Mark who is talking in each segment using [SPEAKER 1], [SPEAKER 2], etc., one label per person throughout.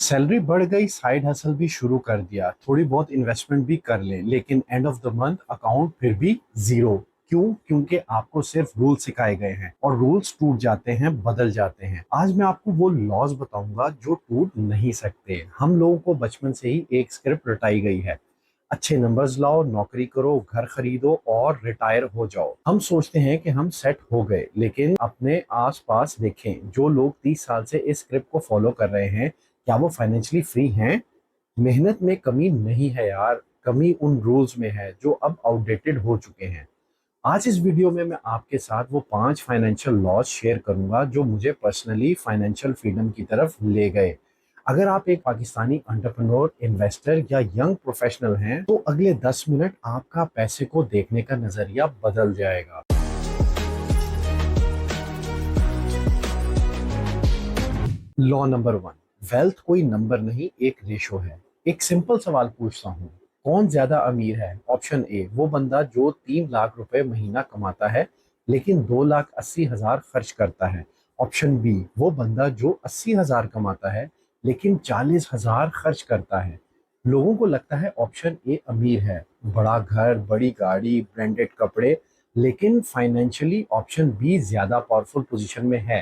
[SPEAKER 1] Salary बढ़ गई, side hustle भी शुरू कर दिया, थोड़ी बहुत इन्वेस्टमेंट भी कर ले, लेकिन end of the month account फिर भी जीरो। क्यों? क्योंकि आपको सिर्फ रूल सिखाए गए हैं और रूल्स टूट जाते हैं, बदल जाते हैं। आज मैं आपको वो लॉज बताऊंगा जो टूट नहीं सकते। हम लोगों को बचपन से ही एक स्क्रिप्ट रटाई गई है, अच्छे नंबर्स लाओ, नौकरी करो, घर खरीदो और रिटायर हो जाओ। हम सोचते हैं कि हम सेट हो गए, लेकिन अपने आसपास देखें, जो लोग 30 साल से इस स्क्रिप्ट को फॉलो कर रहे हैं, क्या वो फाइनेंशियली फ्री हैं? मेहनत में कमी नहीं है यार, कमी उन रूल्स में है जो अब आउटडेटेड हो चुके हैं। आज इस वीडियो में मैं आपके साथ वो 5 फाइनेंशियल लॉज शेयर करूंगा जो मुझे पर्सनली फाइनेंशियल फ्रीडम की तरफ ले गए। अगर आप एक पाकिस्तानी एंटरप्रेन्योर, इन्वेस्टर या यंग प्रोफेशनल हैं, तो अगले 10 मिनट आपका पैसे को देखने का नजरिया बदल जाएगा। लॉ नंबर 1, वेल्थ कोई नंबर नहीं, एक रेशो है। एक सिंपल सवाल पूछता हूँ, कौन ज्यादा अमीर है? ऑप्शन ए, वो बंदा जो 3 लाख रुपए महीना कमाता है लेकिन 2,80,000 खर्च करता है। ऑप्शन बी, वो बंदा जो 80,000 कमाता है लेकिन 40,000 खर्च करता है। लोगों को लगता है ऑप्शन ए अमीर है, बड़ा घर, बड़ी गाड़ी, ब्रांडेड कपड़े, लेकिन फाइनेंशियली ऑप्शन बी ज्यादा पावरफुल पोजीशन में है।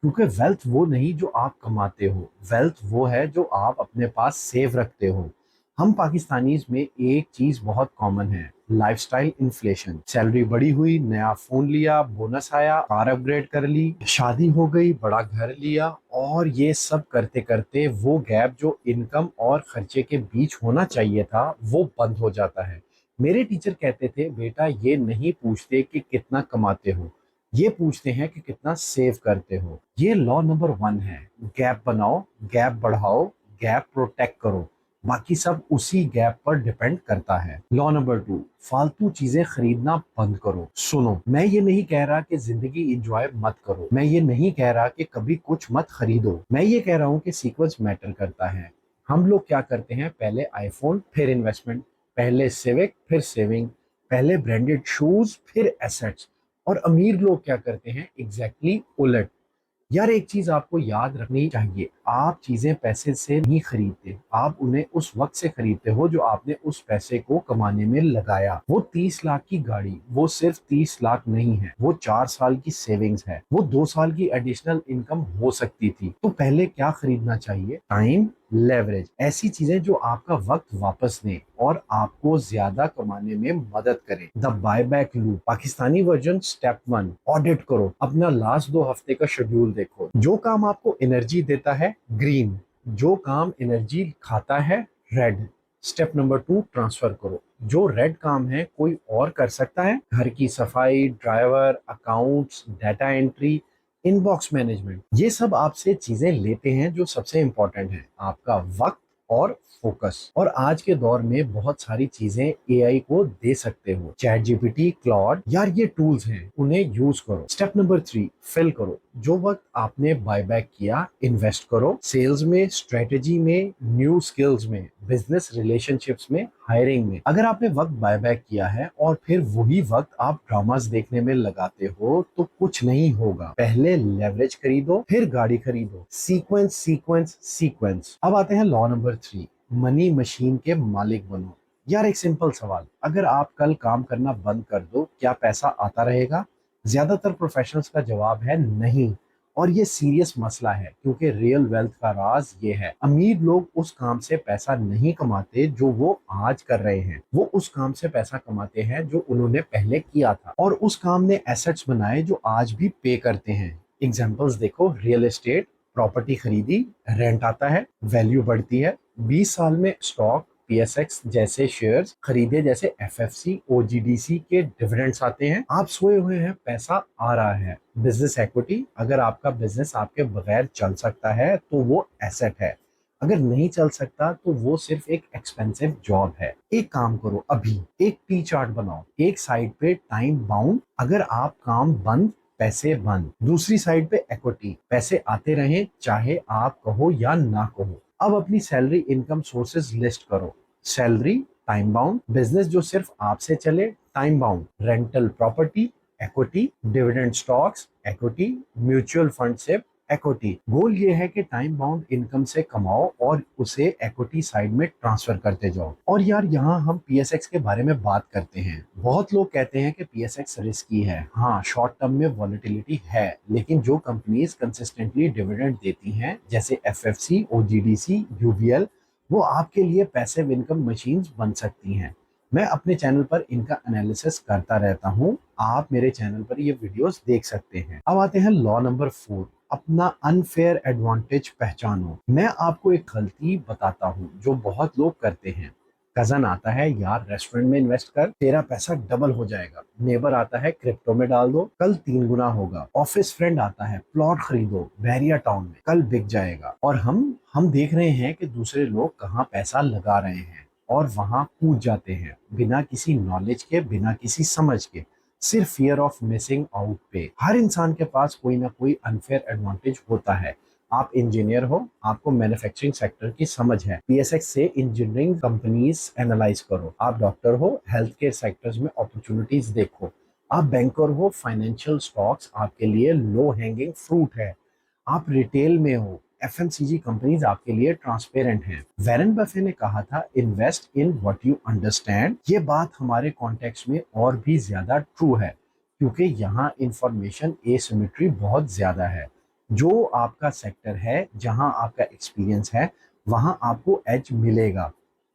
[SPEAKER 1] क्योंकि वेल्थ वो नहीं जो आप कमाते हो, वेल्थ वो है जो आप अपने पास सेव रखते हो। हम पाकिस्तानीज में एक चीज बहुत कॉमन है, लाइफस्टाइल इन्फ्लेशन। सैलरी बड़ी हुई, नया फोन लिया, बोनस आया, कार अपग्रेड कर ली, शादी हो गई, बड़ा घर लिया, और ये सब करते करते वो गैप जो इनकम और खर्चे के बीच होना चाहिए था वो बंद हो जाता है। मेरे टीचर कहते थे, बेटा ये नहीं पूछते कि कितना कमाते हो, ये पूछते हैं कि कितना सेव करते हो। ये लॉ नंबर 1 है। गैप बनाओ, गैप बढ़ाओ, गैप प्रोटेक्ट करो, बाकी सब उसी गैप पर डिपेंड करता है। लॉ नंबर 2, फालतू चीजें खरीदना बंद करो। सुनो, मैं ये नहीं कह रहा कि जिंदगी एंजॉय मत करो, मैं ये नहीं कह रहा कि कभी कुछ मत खरीदो, मैं ये कह रहा हूँ कि सीक्वेंस मैटर करता है। हम लोग क्या करते हैं, पहले आईफोन फिर इन्वेस्टमेंट, पहले सिविक फिर सेविंग, पहले ब्रांडेड शूज फिर एसेट्स। और अमीर लोग क्या करते हैं, एग्जैक्टली उलट। यार एक चीज आपको याद रखनी चाहिए, आप चीजें पैसे से नहीं खरीदते, आप उन्हें उस वक्त से खरीदते हो जो आपने उस पैसे को कमाने में लगाया। वो 30 लाख की गाड़ी वो सिर्फ 30 लाख नहीं है, वो 4 साल की सेविंग्स है, वो 2 साल की एडिशनल इनकम हो सकती थी। तो पहले क्या खरीदना चाहिए? टाइम, लेवरेज, ऐसी चीजें जो आपका वक्त वापस दें और आपको ज्यादा कमाने में मदद करें। The buyback loop, Pakistani version. Step 1, audit करो, अपना लास्ट 2 हफ्ते का शेड्यूल देखो। जो काम आपको एनर्जी देता है, ग्रीन। जो काम एनर्जी खाता है, रेड। स्टेप नंबर 2, ट्रांसफर करो। जो रेड काम है कोई और कर सकता है, घर की सफाई, driver, accounts, data entry, inbox management, ये सब आपसे चीजें लेते हैं जो सबसे इंपॉर्टेंट है, आपका वक्त और फोकस। और आज के दौर में बहुत सारी चीजें एआई को दे सकते हो, चैट जीपीटी, क्लॉड, यार ये टूल्स हैं, उन्हें यूज करो। स्टेप नंबर 3, फिल करो। जो वक्त आपने बायबैक किया, इन्वेस्ट करो, सेल्स में, स्ट्रेटेजी में, न्यू स्किल्स में, बिजनेस रिलेशनशिप्स में, हायरिंग में। अगर आपने वक्त बायबैक किया है और फिर वही वक्त आप ड्रामास देखने में लगाते हो तो कुछ नहीं होगा। पहले लेवरेज खरीदो, फिर गाड़ी खरीदो। Sequence sequence sequence. अब आते हैं लॉ नंबर 3, मनी मशीन के मालिक बनो। यार एक सिंपल सवाल, अगर आप कल काम करना बंद कर दो, क्या पैसा आता रहेगा? ज्यादातर प्रोफेशनल्स का जवाब है नहीं। और ये सीरियस मसला है, क्योंकि रियल वेल्थ का राज ये है, अमीर लोग उस काम से पैसा नहीं कमाते जो वो आज कर रहे हैं, वो उस काम से पैसा कमाते हैं जो उन्होंने पहले किया था, और उस काम ने एसेट्स बनाए जो आज भी पे करते हैं। एग्जांपल्स देखो, रियल एस्टेट, प्रॉपर्टी खरीदी, रेंट आता है, वैल्यू बढ़ती है। 20 साल में स्टॉक, पीएसएक्स जैसे शेयर्स खरीदे, जैसे एफएफसी, ओजीडीसी के डिविडेंड्स आते हैं। आप सोए हुए हैं, पैसा आ रहा है। बिजनेस इक्विटी, अगर आपका बिजनेस आपके बगैर चल सकता है तो वो एसेट है, अगर नहीं चल सकता तो वो सिर्फ एक एक्सपेंसिव जॉब है। एक काम करो, अभी एक टी चार्ट बनाओ, एक साइड पे टाइम बाउंड, अगर आप काम बंद, पैसे बंद। दूसरी साइड पे इक्विटी, पैसे आते रहें चाहे आप कहो या ना कहो। अब अपनी सैलरी इनकम सोर्सेज लिस्ट करो। Salary, time bound. बिजनेस जो सिर्फ आपसे चले, time bound. Rental property, equity. Dividend stocks, equity. Mutual fund सिर्फ, इक्विटी, गोल ये है कि टाइम बाउंड इनकम से कमाओ और उसे इक्विटी साइड में ट्रांसफर करते जाओ। और यार यहाँ हम पीएसएक्स के बारे में बात करते हैं। बहुत लोग कहते हैं कि पीएसएक्स रिस्की है। हाँ, शॉर्ट टर्म में वॉलेटिलिटी है, लेकिन जो कंपनीज कंसिस्टेंटली डिविडेंड देती हैं जैसे एफएफसी, ओजीडीसी, यूवीएल, वो आपके लिए पैसिव इनकम मशीन्स बन सकती हैं। मैं अपने चैनल पर इनका एनालिसिस करता रहता हूँ। आप मेरे चैनल पर ये वीडियोस देख सकते हैं। अब आते हैं लॉ नंबर 4, अपना अनफेयर एडवांटेज पहचानो। मैं आपको एक गलती बताता हूँ जो बहुत लोग करते हैं। कजन आता है, यार रेस्टोरेंट में इन्वेस्ट कर, तेरा पैसा डबल हो जाएगा। नेबर आता है, क्रिप्टो में डाल दो, कल 3 गुना होगा। ऑफिस फ्रेंड आता है, प्लॉट खरीदो बैरिया टाउन में, कल बिक जाएगा। और हम देख रहे हैं कि दूसरे लोग कहाँ पैसा लगा रहे हैं और वहां कूद जाते हैं बिना किसी नॉलेज के, बिना किसी समझ के, सिर्फ फियर ऑफ मिसिंग आउट पे। हर इंसान के पास कोई ना कोई अनफेयर एडवांटेज होता है। आप इंजीनियर हो, आपको मैन्युफैक्चरिंग सेक्टर की समझ है, पीएसएक्स से इंजीनियरिंग कंपनीज एनालाइज करो। आप डॉक्टर हो, हेल्थ केयर सेक्टर्स में अपॉर्चुनिटीज देखो। आप बैंकर हो, फाइनेंशियल स्टॉक्स आपके लिए लो हैंगिंग फ्रूट है। आप रिटेल में हो, एफएमसीजी कंपनीज आपके लिए ट्रांसपेरेंट हैं। वैरेन बफे ने कहा था, invest in what you understand. ये बात हमारे कॉन्टेक्स्ट में और भी ज्यादा ट्रू है, क्योंकि यहाँ इंफॉर्मेशन एसिमेट्री बहुत ज्यादा है। जो आपका सेक्टर है, जहाँ आपका एक्सपीरियंस है, वहाँ आपको एज मिलेगा।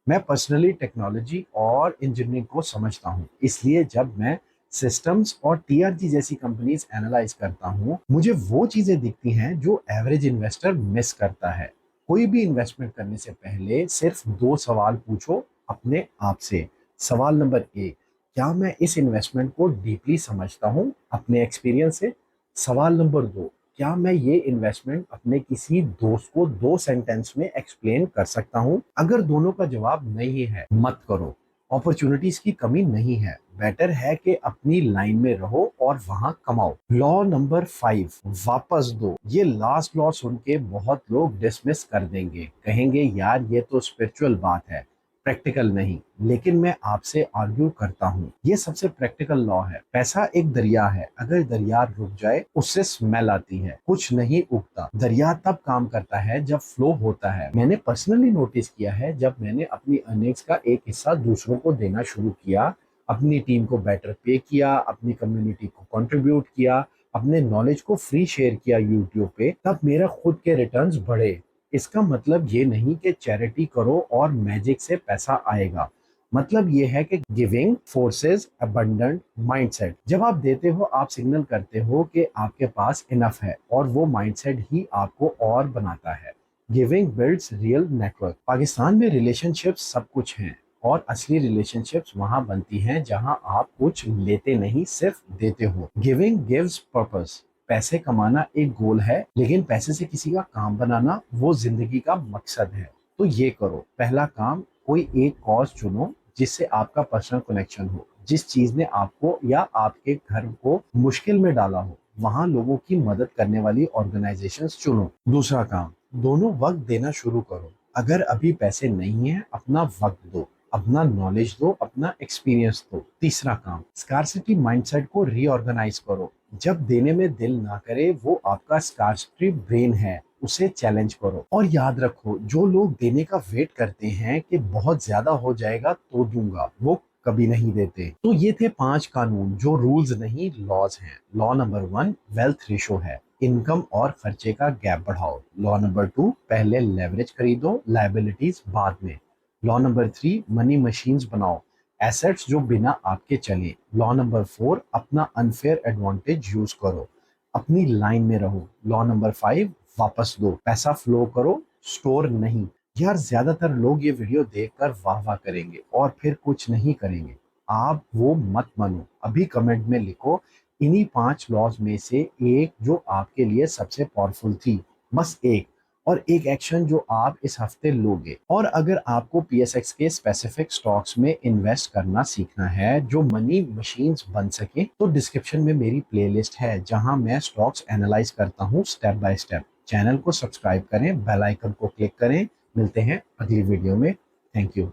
[SPEAKER 1] मैं पर्सनली टेक्नोलॉजी और इंजीनियरिंग को समझता हूँ, इसलिए जब मैं सिस्टम्स और टीआरजी जैसी कंपनीज एनालाइज करता हूँ, मुझे वो चीजें दिखती हैं जो एवरेज इन्वेस्टर मिस करता है। कोई भी इन्वेस्टमेंट करने से पहले सिर्फ 2 सवाल पूछो अपने आप से। सवाल नंबर 1, क्या मैं इस इन्वेस्टमेंट को डीपली समझता हूँ अपने एक्सपीरियंस से? सवाल नंबर 2, क्या मैं ये इन्वेस्टमेंट अपने किसी दोस्त को 2 सेंटेंस में एक्सप्लेन कर सकता हूँ? अगर दोनों का जवाब नहीं है, मत करो। अपॉर्चुनिटीज की कमी नहीं है, बेटर है कि अपनी लाइन में रहो और वहां कमाओ। लॉ नंबर 5, वापस दो। ये लास्ट लॉ सुन के बहुत लोग डिसमिस कर देंगे, कहेंगे यार ये तो स्पिरिचुअल बात है, प्रैक्टिकल नहीं। लेकिन मैं आपसे आर्ग्यू करता हूँ, ये सबसे प्रैक्टिकल लॉ है। पैसा एक दरिया है, अगर दरिया रुक जाए उससे स्मेल आती है, कुछ नहीं उगता। दरिया तब काम करता है जब फ्लो होता है। मैंने पर्सनली नोटिस किया है, जब मैंने अपनी अर्निंग्स का एक हिस्सा दूसरों को देना शुरू किया, अपनी टीम को बेटर पे किया, अपनी कम्युनिटी को कंट्रीब्यूट किया, अपने नॉलेज को फ्री शेयर किया यूट्यूब पे, तब मेरा खुद के रिटर्न्स बढ़े। इसका मतलब ये नहीं कि चैरिटी करो और मैजिक से पैसा आएगा। मतलब ये है कि गिविंग फोर्सेस अबंडेंट माइंडसेट। जब आप देते हो, आप सिग्नल करते हो कि आपके पास इनफ है, और वो माइंडसेट ही आपको और बनाता है। Giving builds real network. Pakistan में रिलेशनशिप्स सब कुछ हैं, और असली रिलेशनशिप्स वहां बनती हैं जहां आप कुछ लेते नहीं, सिर्फ देते हो। Giving gives purpose. पैसे कमाना एक गोल है, लेकिन पैसे से किसी का काम बनाना वो जिंदगी का मकसद है। तो ये करो, पहला काम, कोई एक कॉज चुनो जिससे आपका पर्सनल कनेक्शन हो। जिस चीज ने आपको या आपके घर को मुश्किल में डाला हो, वहां लोगों की मदद करने वाली ऑर्गेनाइजेशंस चुनो। दूसरा काम, दोनों वक्त देना शुरू करो। अगर अभी पैसे नहीं है, अपना वक्त दो, अपना नॉलेज दो, अपना एक्सपीरियंस दो। तीसरा काम, स्कार्सिटी माइंडसेट को रीऑर्गेनाइज करो। जब देने में दिल ना करे, वो आपका स्कार्सिटी ब्रेन है, उसे चैलेंज करो। और याद रखो, जो लोग देने का वेट करते हैं कि बहुत ज्यादा हो जाएगा तो दूंगा, वो कभी नहीं देते। तो ये थे 5 कानून जो रूल्स नहीं लॉज हैं। लॉ नंबर 1, वेल्थ रेशो है, इनकम और खर्चे का गैप बढ़ाओ। लॉ नंबर 2, पहले लेवरेज खरीदो, लायबिलिटीज बाद में। लॉ नंबर 3, मनी मशीन्स बनाओ, एसेट्स जो बिना आपके चले। लॉ नंबर 4, अपना अनफेयर एडवांटेज यूज करो, अपनी लाइन में रहो। लॉ नंबर 5, वापस दो, पैसा फ्लो करो, स्टोर नहीं। यार ज्यादातर लोग ये वीडियो देखकर वाह वाह करेंगे और फिर कुछ नहीं करेंगे। आप वो मत मानो। अभी कमेंट में लिखो, इन्हीं 5 लॉज में से एक जो आपके लिए सबसे पावरफुल थी, बस एक। और एक एक्शन जो आप इस हफ्ते लोगे। और अगर आपको पीएसएक्स के स्पेसिफिक स्टॉक्स में इन्वेस्ट करना सीखना है जो मनी मशीन्स बन सके, तो डिस्क्रिप्शन में मेरी प्लेलिस्ट है जहां मैं स्टॉक्स एनालाइज करता हूं स्टेप बाय स्टेप। चैनल को सब्सक्राइब करें, बेल आइकन को क्लिक करें। मिलते हैं अगली वीडियो में। Thank you.